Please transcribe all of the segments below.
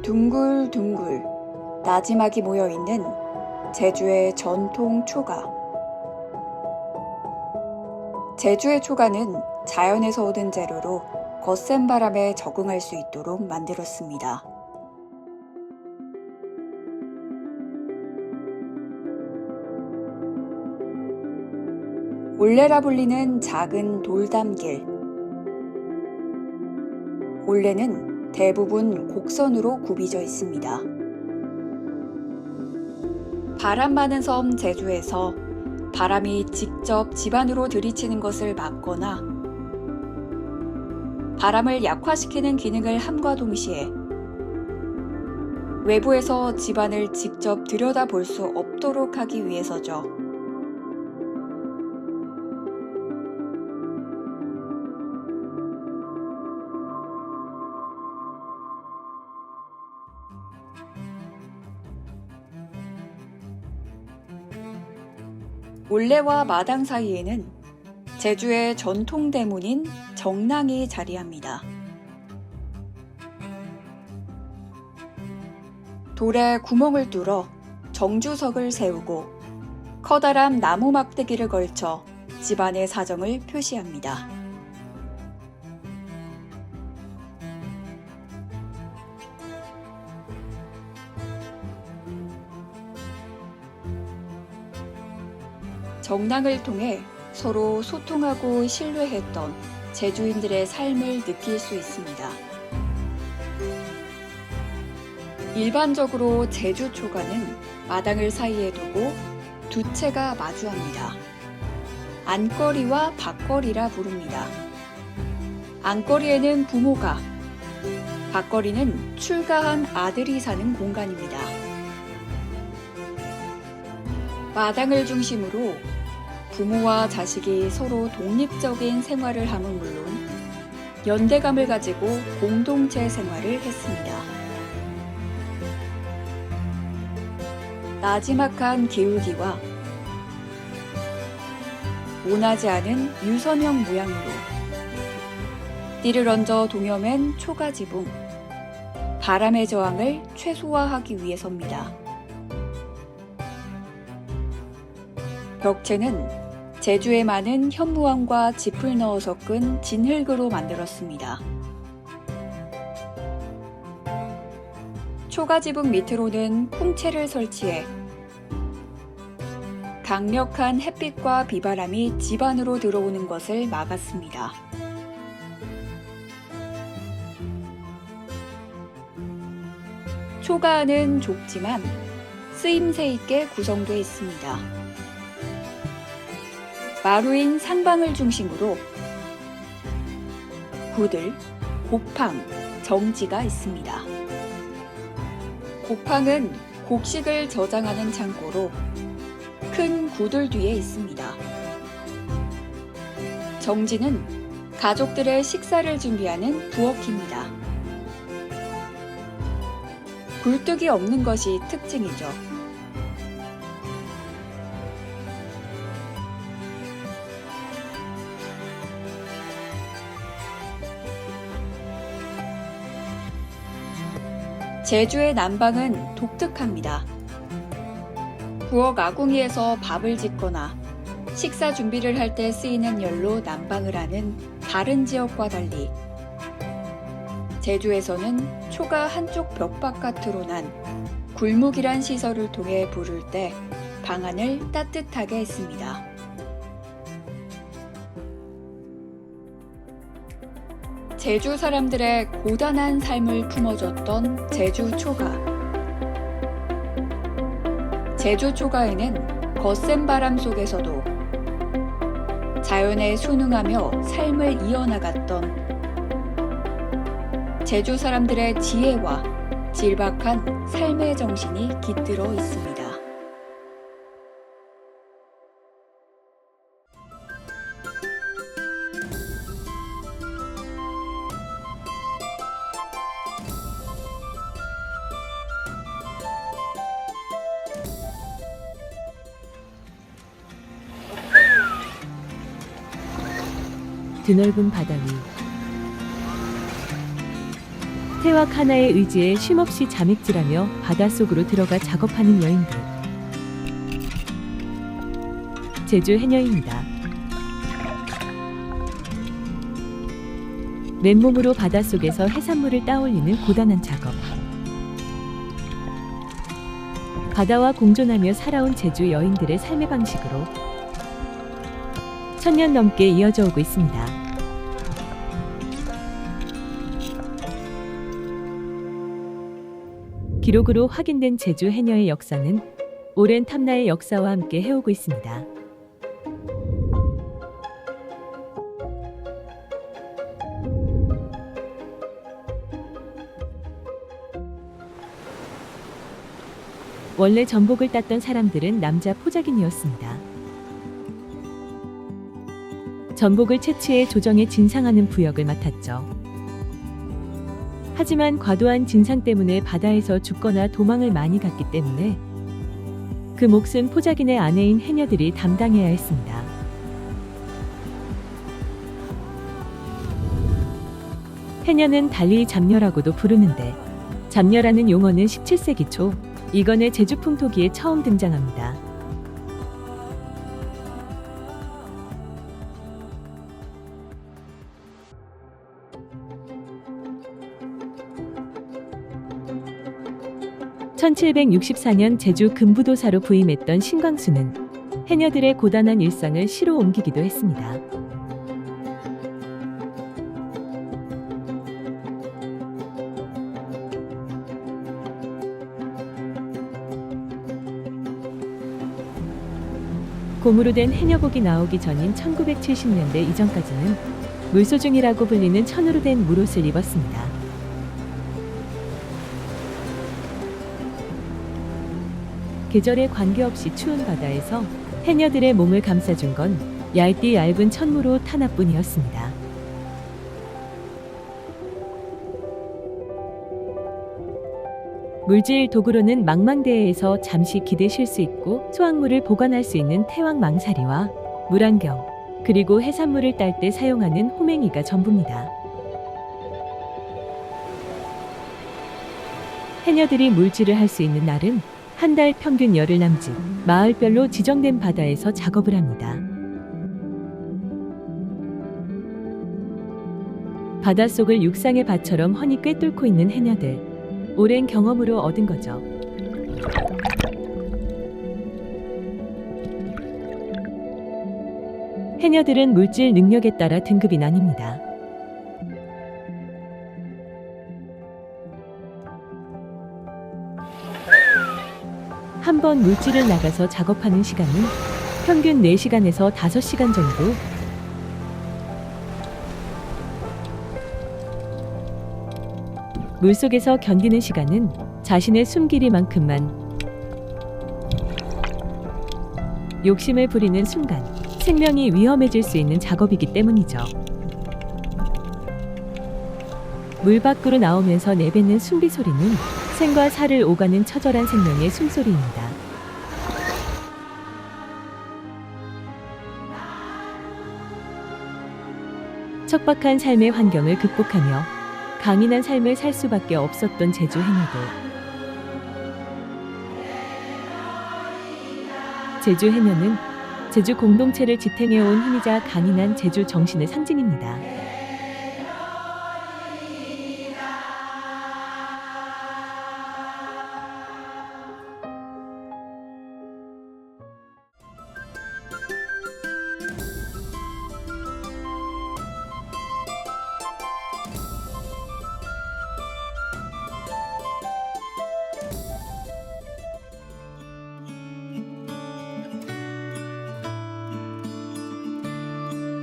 둥글둥글 나지막이 모여있는 제주의 전통 초가. 제주의 초가는 자연에서 얻은 재료로 거센 바람에 적응할 수 있도록 만들었습니다. 올레라 불리는 작은 돌담길. 올레는 대부분 곡선으로 굽이져 있습니다. 바람 많은 섬 제주에서 바람이 직접 집 안으로 들이치는 것을 막거나 바람을 약화시키는 기능을 함과 동시에 외부에서 집 안을 직접 들여다볼 수 없도록 하기 위해서죠. 올레와 마당 사이에는 제주의 전통 대문인 정랑이 자리합니다. 돌에 구멍을 뚫어 정주석을 세우고 커다란 나무 막대기를 걸쳐 집안의 사정을 표시합니다. 정랑을 통해 서로 소통하고 신뢰했던 제주인들의 삶을 느낄 수 있습니다. 일반적으로 제주 초가는 마당을 사이에 두고 두 채가 마주합니다. 안거리와 밭거리라 부릅니다. 안거리에는 부모가, 밭거리는 출가한 아들이 사는 공간입니다. 마당을 중심으로 부모와 자식이 서로 독립적인 생활을 함은 물론 연대감을 가지고 공동체 생활을 했습니다. 나지막한 기울기와 온하지 않은 유선형 모양으로 띠를 얹어 동여맨 초가지붕, 바람의 저항을 최소화하기 위해서입니다. 벽체는 제주에 많은 현무암과 짚을 넣어서 끈 진흙으로 만들었습니다. 초가지붕 밑으로는 풍채를 설치해 강력한 햇빛과 비바람이 집 안으로 들어오는 것을 막았습니다. 초가 안은 좁지만 쓰임새 있게 구성되어 있습니다. 마루인 상방을 중심으로 구들, 곱팡, 정지가 있습니다. 곱팡은 곡식을 저장하는 창고로 큰 구들 뒤에 있습니다. 정지는 가족들의 식사를 준비하는 부엌입니다. 굴뚝이 없는 것이 특징이죠. 제주의 난방은 독특합니다. 부엌 아궁이에서 밥을 짓거나 식사 준비를 할 때 쓰이는 열로 난방을 하는 다른 지역과 달리 제주에서는 초가 한쪽 벽 바깥으로 난 굴묵이란 시설을 통해 부를 때 방안을 따뜻하게 했습니다. 제주 사람들의 고단한 삶을 품어줬던 제주 초가. 제주 초가에는 거센 바람 속에서도 자연에 순응하며 삶을 이어나갔던 제주 사람들의 지혜와 질박한 삶의 정신이 깃들어 있습니다. 드넓은 바다 위 태왁 하나의 의지에 쉼없이 잠입질하며 바닷속으로 들어가 작업하는 여인들. 제주 해녀입니다. 맨몸으로 바닷속에서 해산물을 따올리는 고단한 작업. 바다와 공존하며 살아온 제주 여인들의 삶의 방식으로 천년 넘게 이어져 오고 있습니다. 기록으로 확인된 제주 해녀의 역사는 오랜 탐나의 역사와 함께 해오고 있습니다. 원래 전복을 땄던 사람들은 남자 포자긴이었습니다. 전복을 채취해 조정에 진상하는 부역을 맡았죠. 하지만 과도한 진상 때문에 바다에서 죽거나 도망을 많이 갔기 때문에 그 몫은 포자긴의 아내인 해녀들이 담당해야 했습니다. 해녀는 달리 잡녀라고도 부르는데 잡녀라는 용어는 17세기 초 이건의 제주 풍토기에 처음 등장합니다. (1764년) 제주 금부도사로 부임했던 신광수는 해녀들의 고단한 일상을 시로 옮기기도 했습니다. 곰으로 된 해녀복이 나오기 전인 1970년대 이전까지는 물소중이라고 불리는 천으로 된 물옷을 입었습니다. 계절에 관계없이 추운 바다에서 해녀들의 몸을 감싸준 건 얇디 얇은 천무로 하나뿐이었습니다. 물질 도구로는 망망대해에서 잠시 기대 쉴 수 있고 수확물을 보관할 수 있는 태왕 망사리와 물안경, 그리고 해산물을 딸 때 사용하는 호맹이가 전부입니다. 해녀들이 물질을 할 수 있는 날은 한 달 평균 열흘 남짓 마을별로 지정된 바다에서 작업을 합니다. 바닷속을 육상의 밭처럼 훤히 꿰뚫고 있는 해녀들. 오랜 경험으로 얻은 거죠. 해녀들은 물질 능력에 따라 등급이 나뉩니다. 한 번 물질을 나가서 작업하는 시간은 평균 4시간에서 5시간 정도. 물속에서 견디는 시간은 자신의 숨길이만큼만. 욕심을 부리는 순간 생명이 위험해질 수 있는 작업이기 때문이죠. 물 밖으로 나오면서 내뱉는 숨비 소리는 생과 사를 오가는 처절한 생명의 숨소리입니다. 척박한 삶의 환경을 극복하며 강인한 삶을 살 수밖에 없었던 제주 해녀들. 제주 해녀는 제주 공동체를 지탱해온 힘이자 강인한 제주 정신의 상징입니다.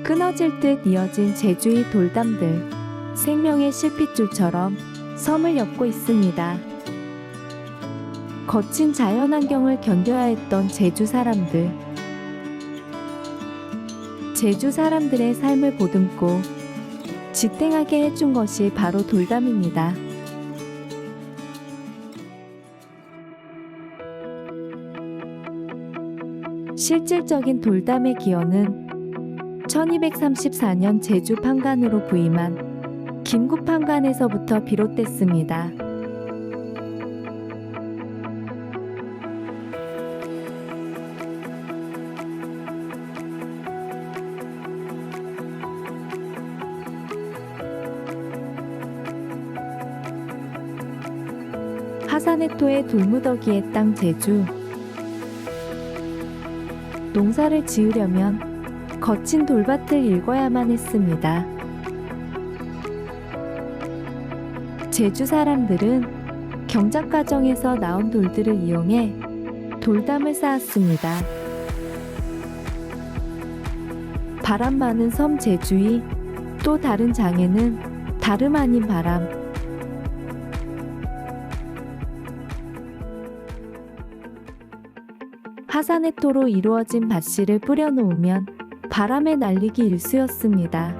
끊어질 듯 이어진 제주의 돌담들, 생명의 실핏줄처럼 섬을 엮고 있습니다. 거친 자연환경을 견뎌야 했던 제주 사람들. 제주 사람들의 삶을 보듬고 지탱하게 해준 것이 바로 돌담입니다. 실질적인 돌담의 기원은 1234년 제주 판관으로 부임한 김구판관에서부터 비롯됐습니다. 하사네토의 돌무더기의 땅 제주. 농사를 지으려면 거친 돌밭을 읽어야만 했습니다. 제주 사람들은 경작 과정에서 나온 돌들을 이용해 돌담을 쌓았습니다. 바람 많은 섬 제주의 또 다른 장애는 다름 아닌 바람. 하사네토로 이루어진 밭씨를 뿌려놓으면 바람에 날리기 일쑤였습니다.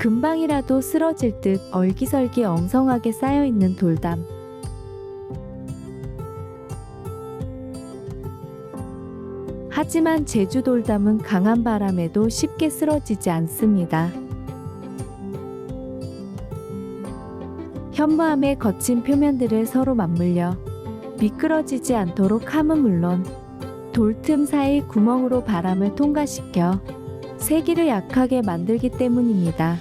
금방이라도 쓰러질 듯 얼기설기 엉성하게 쌓여있는 돌담. 하지만 제주 돌담은 강한 바람에도 쉽게 쓰러지지 않습니다. 현무암의 거친 표면들을 서로 맞물려 미끄러지지 않도록 함은 물론 돌틈 사이 구멍으로 바람을 통과시켜 세기를 약하게 만들기 때문입니다.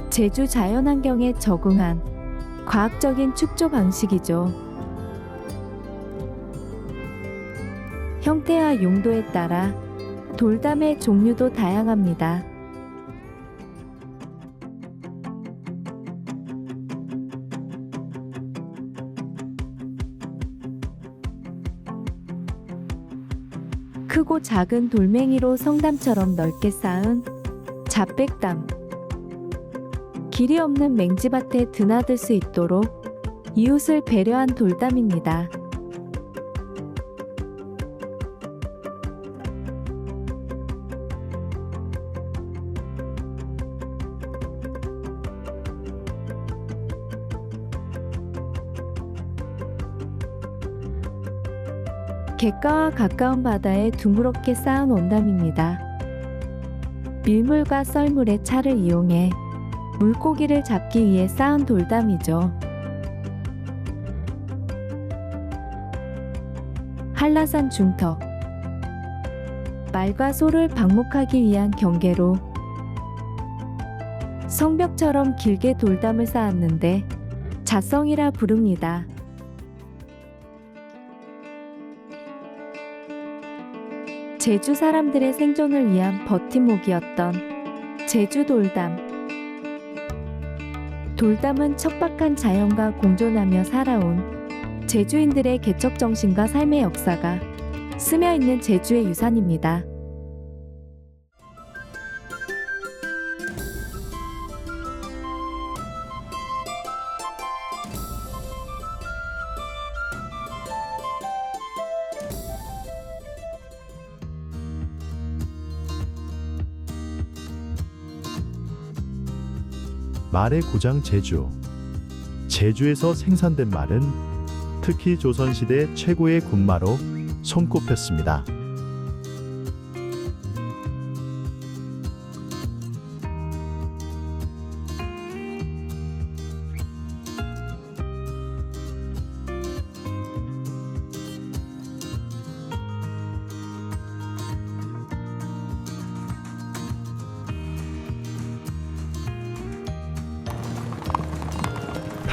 제주 자연환경에 적응한 과학적인 축조 방식이죠. 형태와 용도에 따라 돌담의 종류도 다양합니다. 크고 작은 돌멩이로 성담처럼 넓게 쌓은 잡백담. 길이 없는 맹지밭에 드나들 수 있도록 이웃을 배려한 돌담입니다. 갯가와 가까운 바다에 둥그렇게 쌓은 원담입니다. 밀물과 썰물의 차를 이용해 물고기를 잡기 위해 쌓은 돌담이죠. 한라산 중턱. 말과 소를 방목하기 위한 경계로 성벽처럼 길게 돌담을 쌓았는데 자성이라 부릅니다. 제주 사람들의 생존을 위한 버팀목이었던 제주 돌담. 돌담은 척박한 자연과 공존하며 살아온 제주인들의 개척정신과 삶의 역사가 스며있는 제주의 유산입니다. 말의 고장 제주. 제주에서 생산된 말은 특히 조선시대 최고의 군마로 손꼽혔습니다.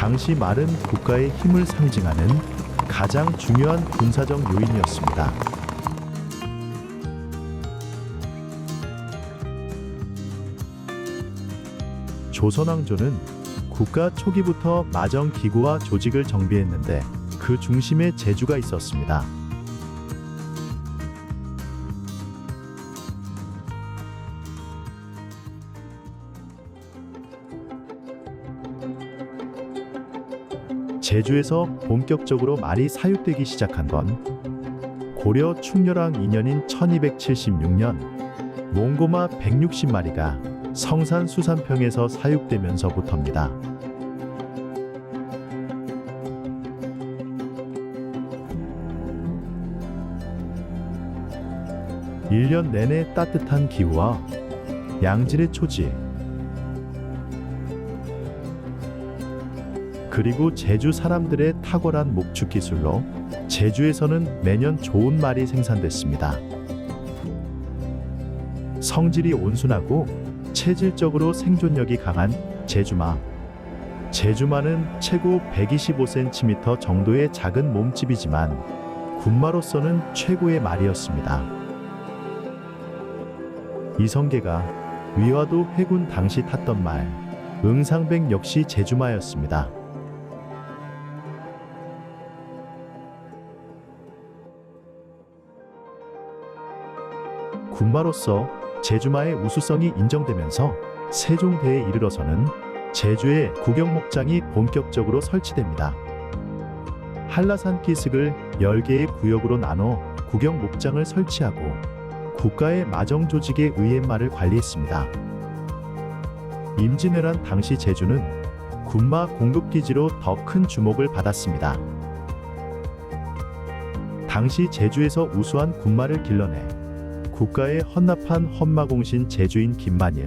당시 말은 국가의 힘을 상징하는 가장 중요한 군사적 요인이었습니다. 조선왕조는 국가 초기부터 마정 기구와 조직을 정비했는데 그 중심에 제주가 있었습니다. 제주에서 본격적으로 말이 사육되기 시작한 건 고려 충렬왕 2년인 1276년 몽고마 160마리가 성산 수산평에서 사육되면서부터입니다. 1년 내내 따뜻한 기후와 양질의 초지, 그리고 제주 사람들의 탁월한 목축 기술로 제주에서는 매년 좋은 말이 생산됐습니다. 성질이 온순하고 체질적으로 생존력이 강한 제주마. 제주마는 최고 125cm 정도의 작은 몸집이지만 군마로서는 최고의 말이었습니다. 이성계가 위화도 회군 당시 탔던 말, 응상백 역시 제주마였습니다. 군마로서 제주마의 우수성이 인정되면서 세종대에 이르러서는 제주에 구경목장이 본격적으로 설치됩니다. 한라산 기슭을 10개의 구역으로 나눠 구경목장을 설치하고 국가의 마정 조직에 의해 말을 관리했습니다. 임진왜란 당시 제주는 군마 공급기지로 더 큰 주목을 받았습니다. 당시 제주에서 우수한 군마를 길러내 국가에 헌납한 헌마공신 제주인 김만일,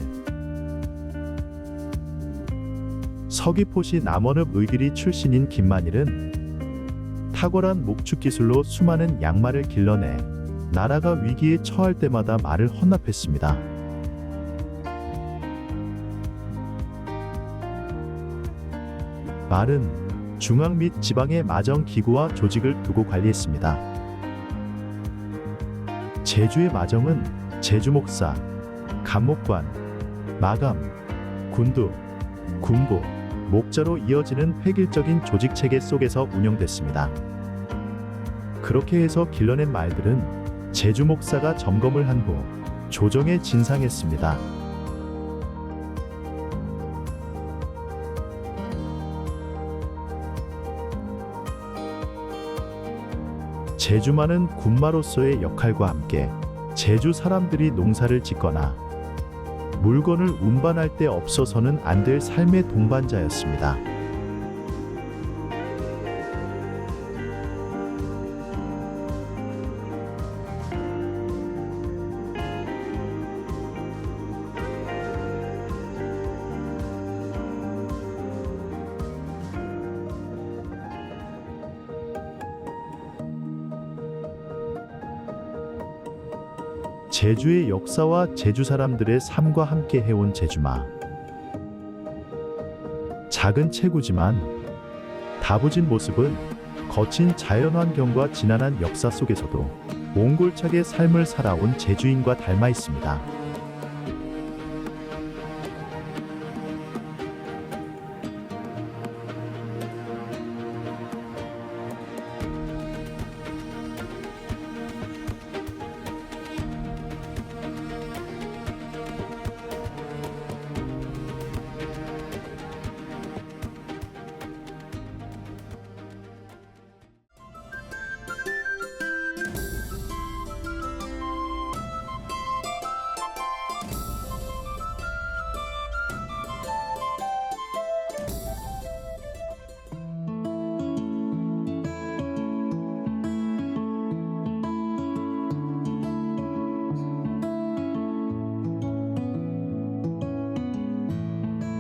서귀포시 남원읍 의길이 출신인 김만일은 탁월한 목축 기술로 수많은 양말을 길러내 나라가 위기에 처할 때마다 말을 헌납했습니다. 말은 중앙 및 지방의 마정 기구와 조직을 두고 관리했습니다. 제주의 마정은 제주목사, 감목관, 마감, 군두, 군부, 목자로 이어지는 획일적인 조직체계 속에서 운영됐습니다. 그렇게 해서 길러낸 말들은 제주목사가 점검을 한 후 조정에 진상했습니다. 제주마는 군마로서의 역할과 함께 제주 사람들이 농사를 짓거나 물건을 운반할 때 없어서는 안 될 삶의 동반자였습니다. 제주의 역사와 제주 사람들의 삶과 함께 해온 제주마. 작은 체구지만 다부진 모습은 거친 자연환경과 지난한 역사 속에서도 옹골차게 삶을 살아온 제주인과 닮아 있습니다.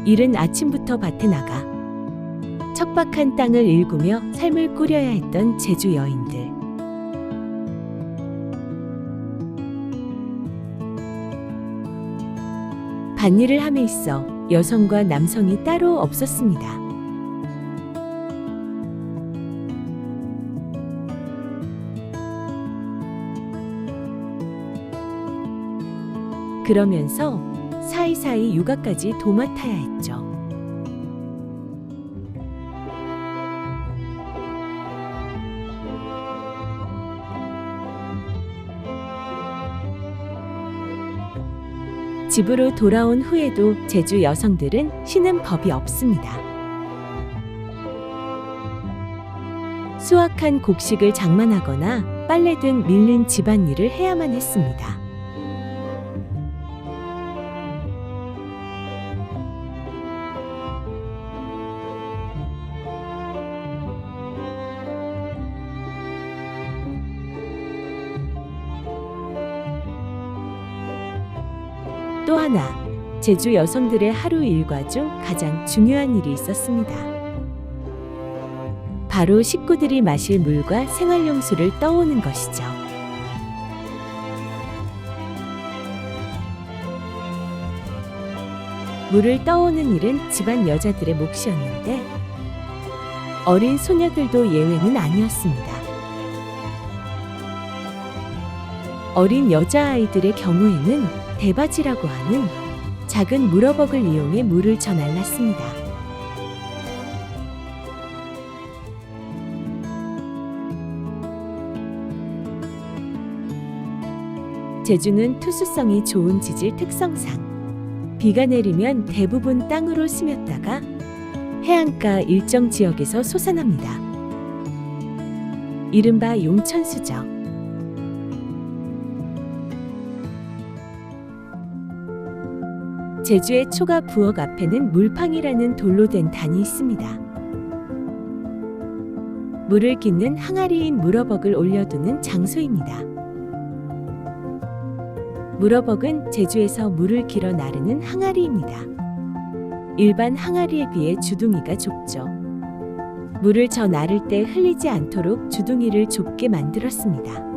이른 아침부터 밭에 나가 척박한 땅을 일구며 삶을 꾸려야 했던 제주 여인들. 밭일을 함에 있어 여성과 남성이 따로 없었습니다. 그러면서 사이사이 육아까지 도맡아야 했죠. 집으로 돌아온 후에도 제주 여성들은 쉬는 법이 없습니다. 수확한 곡식을 장만하거나 빨래 등 밀린 집안일을 해야만 했습니다. 또 하나, 제주 여성들의 하루 일과 중 가장 중요한 일이 있었습니다. 바로 식구들이 마실 물과 생활용수를 떠오는 것이죠. 물을 떠오는 일은 집안 여자들의 몫이었는데 어린 소녀들도 예외는 아니었습니다. 어린 여자아이들의 경우에는 대바지라고 하는 작은 물어벅을 이용해 물을 저날랐습니다. 제주는 투수성이 좋은 지질 특성상 비가 내리면 대부분 땅으로 스며다가 해안가 일정 지역에서 솟아납니다. 이른바 용천수죠. 제주의 초가 부엌 앞에는 물팡이라는 돌로 된 단이 있습니다. 물을 깃는 항아리인 물어벅을 올려두는 장소입니다. 물어벅은 제주에서 물을 길어 나르는 항아리입니다. 일반 항아리에 비해 주둥이가 좁죠. 물을 저 나를 때 흘리지 않도록 주둥이를 좁게 만들었습니다.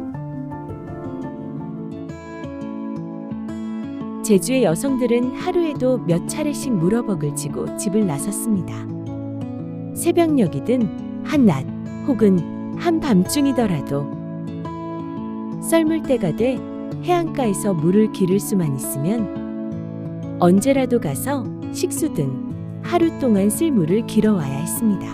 제주의 여성들은 하루에도 몇 차례씩 물어벅을 지고 집을 나섰습니다. 새벽녘이든 한낮 혹은 한밤중이더라도 썰물 때가 돼 해안가에서 물을 기를 수만 있으면 언제라도 가서 식수 등 하루 동안 쓸 물을 길어와야 했습니다.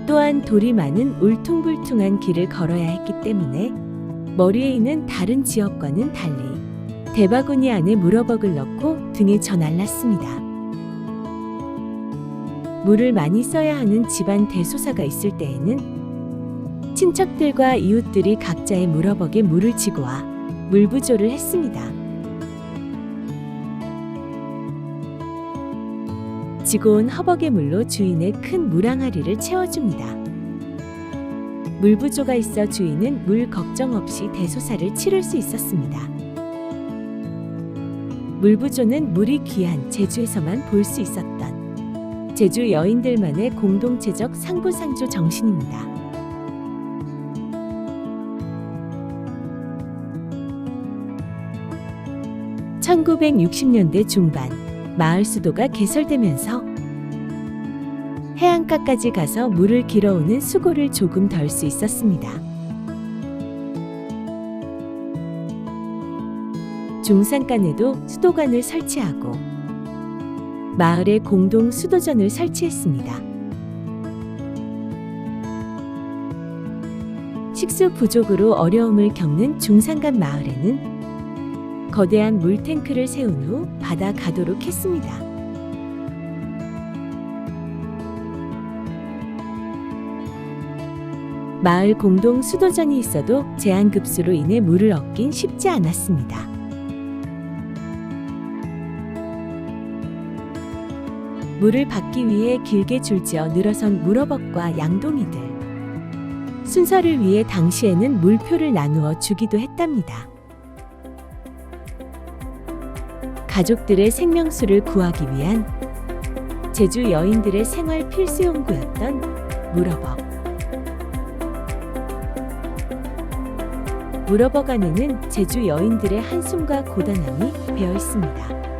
또한 돌이 많은 울퉁불퉁한 길을 걸어야 했기 때문에 머리에 있는 다른 지역과는 달리 대바구니 안에 물어벅을 넣고 등에 저날랐습니다. 물을 많이 써야 하는 집안 대소사가 있을 때에는 친척들과 이웃들이 각자의 물어벅에 물을 지고 와 물부조를 했습니다. 지고 온 허벅의 물로 주인의 큰 물항아리를 채워줍니다. 물부조가 있어 주인은 물 걱정 없이 대소사를 치를 수 있었습니다. 물부조는 물이 귀한 제주에서만 볼 수 있었던 제주 여인들만의 공동체적 상부상조 정신입니다. (1960년대) 중반 마을 수도가 개설되면서 해안가까지 가서 물을 길어오는 수고를 조금 덜 수 있었습니다. 중산간에도 수도관을 설치하고 마을에 공동 수도전을 설치했습니다. 식수 부족으로 어려움을 겪는 중산간 마을에는 거대한 물탱크를 세운 후 받아 가도록 했습니다. 마을 공동 수도전이 있어도 제한급수로 인해 물을 얻긴 쉽지 않았습니다. 물을 받기 위해 길게 줄지어 늘어선 물어벅과 양동이들. 순서를 위해 당시에는 물표를 나누어 주기도 했답니다. 가족들의 생명수를 구하기 위한 제주 여인들의 생활 필수용구였던 물어벅. 물어벅 안에는 제주 여인들의 한숨과 고단함이 배어 있습니다.